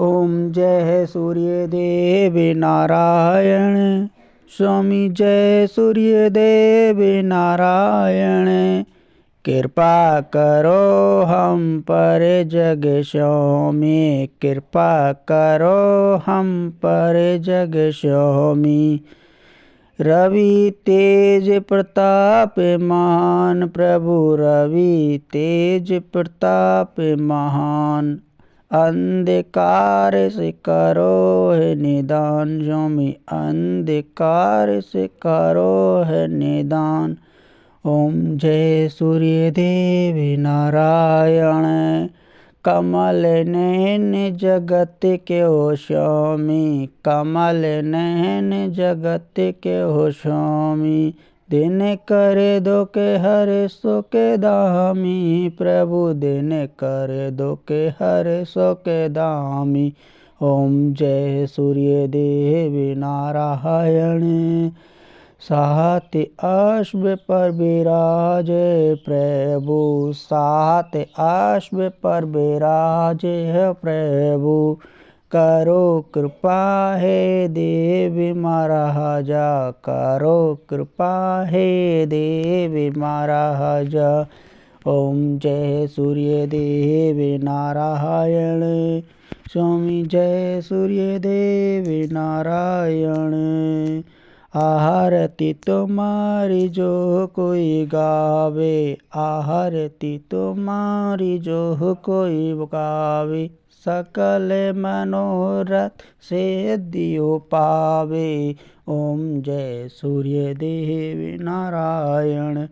ओम जय सूर्य देव नारायण। स्वामी जय सूर्य देव नारायण। कृपा करो हम पर जग स्वामी, कृपा करो हम पर जग स्वामी। रवि तेज प्रताप महान प्रभु, रवि तेज प्रताप महान। अंधकार से करो है निदान स्वामी, अंधकार से करो है निदान। ओम जय सूर्य देव नारायण। कमल नयन जगत के हो स्वामी, कमल नयन जगत के हो स्वामी। दिन करे दो के हरे सो के दामी, प्रभु दिन करे दो के हरे सो के दामी। ओम जय सूर्य देव नारायण। सात अश्व पर विराजे प्रभु, सात अश्व पर विराजे प्रभु। करो कृपा हे देव महाराजा, करो कृपा हे देव महाराजा। ओम जय सूर्य देव नारायण। स्वामी जय सूर्य देव नारायण। आरती तुम्हारी जो कोई गावे, आरती तुम्हारी जो कोई गावे। सकल मनोरथ सिद्धियो पावे। ओम जय सूर्य देव नारायण।